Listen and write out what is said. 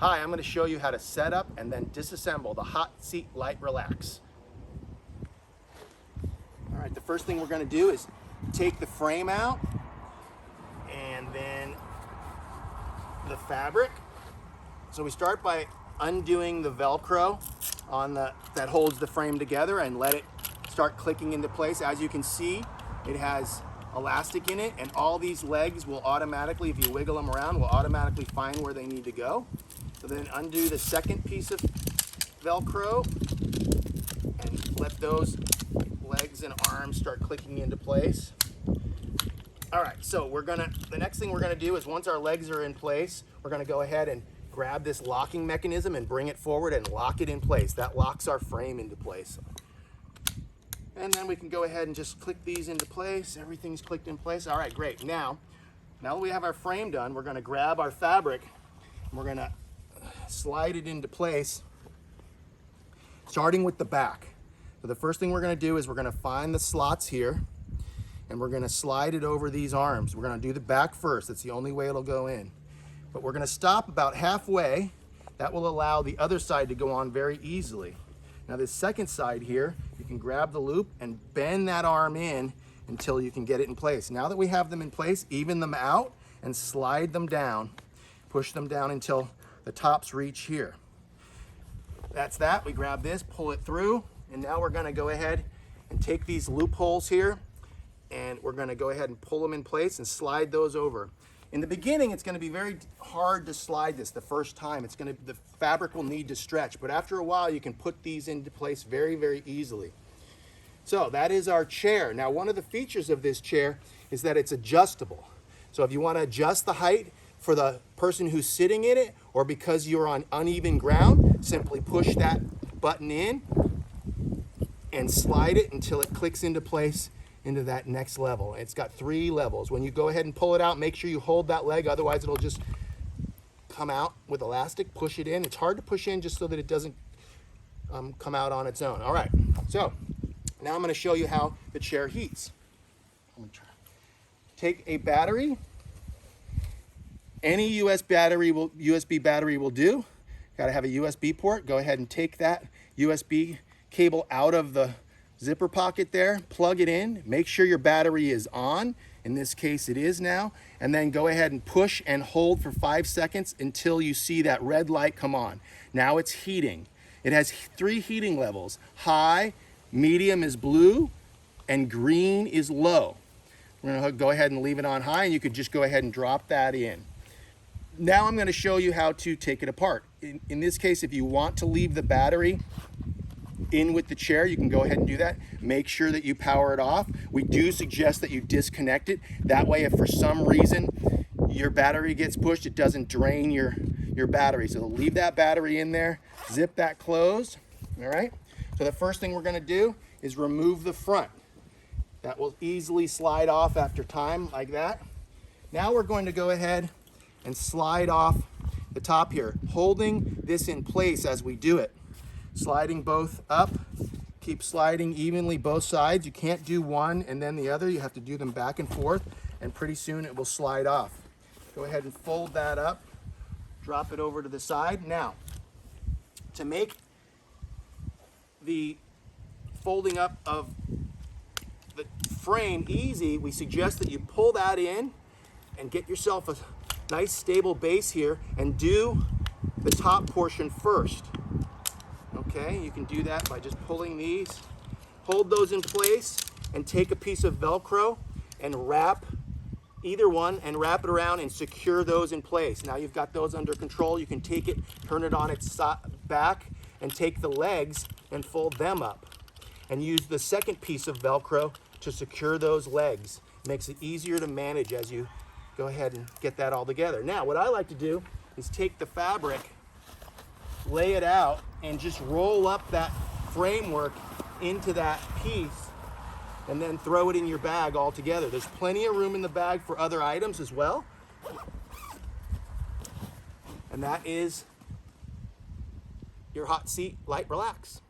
Hi, I'm going to show you how to set up and then disassemble the Seat Lite Relax. All right, the first thing we're going to do is take the frame out and then the fabric. So we start by undoing the Velcro on that holds the frame together and let it start clicking into place. As you can see, it has elastic in it, and all these legs will automatically, if you wiggle them around, will automatically find where they need to go. So then undo the second piece of Velcro and let those legs and arms start clicking into place. All right, so the next thing we're gonna do is once our legs are in place, we're gonna go ahead and grab this locking mechanism and bring it forward and lock it in place. That locks our frame into place. And then we can go ahead and just click these into place. Everything's clicked in place. All right, great. Now that we have our frame done, we're gonna grab our fabric and we're gonna slide it into place, starting with the back. So the first thing we're gonna do is we're gonna find the slots here and we're gonna slide it over these arms. We're gonna do the back first. That's the only way it'll go in. But we're gonna stop about halfway. That will allow the other side to go on very easily. Now this second side here, you can grab the loop and bend that arm in until you can get it in place. Now that we have them in place, even them out and slide them down. Push them down until the tops reach here. That's that. We grab this, pull it through, and now we're gonna go ahead and take these loopholes here and we're gonna go ahead and pull them in place and slide those over. In the beginning, it's gonna be very hard to slide this the first time. The fabric will need to stretch, but after a while, you can put these into place very, very easily. So that is our chair. Now, one of the features of this chair is that it's adjustable. So if you wanna adjust the height for the person who's sitting in it, or because you're on uneven ground, simply push that button in and slide it until it clicks into place into that next level. It's got 3 levels. When you go ahead and pull it out, make sure you hold that leg, otherwise it'll just come out with elastic. Push it in. It's hard to push in just so that it doesn't come out on its own. All right, so now I'm gonna show you how the chair heats. I'm gonna try. Take a battery. Any USB battery will do. Gotta have a USB port. Go ahead and take that USB cable out of the zipper pocket there, plug it in, make sure your battery is on. In this case, it is now. And then go ahead and push and hold for 5 seconds until you see that red light come on. Now it's heating. It has 3 heating levels. High, medium is blue, and green is low. We're gonna go ahead and leave it on high, and you could just go ahead and drop that in. Now I'm gonna show you how to take it apart. In this case, if you want to leave the battery in with the chair, you can go ahead and do that. Make sure that you power it off. We do suggest that you disconnect it. That way, if for some reason your battery gets pushed, it doesn't drain your battery. So leave that battery in there, zip that closed, all right? So the first thing we're gonna do is remove the front. That will easily slide off after time like that. Now we're going to go ahead and slide off the top here, holding this in place as we do it. Sliding both up, keep sliding evenly both sides. You can't do one and then the other. You have to do them back and forth, and pretty soon it will slide off. Go ahead and fold that up, drop it over to the side. Now, to make the folding up of the frame easy, we suggest that you pull that in and get yourself a nice stable base here and do the top portion first. Okay, you can do that by just pulling these. Hold those in place and take a piece of Velcro and wrap either one and wrap it around and secure those in place. Now you've got those under control. You can take it, turn it on its back, and take the legs and fold them up. And use the second piece of Velcro to secure those legs. Makes it easier to manage as you go ahead and get that all together. Now, what I like to do is take the fabric, lay it out, and just roll up that framework into that piece and then throw it in your bag all together. There's plenty of room in the bag for other items as well. And that is your Seat Lite Relax.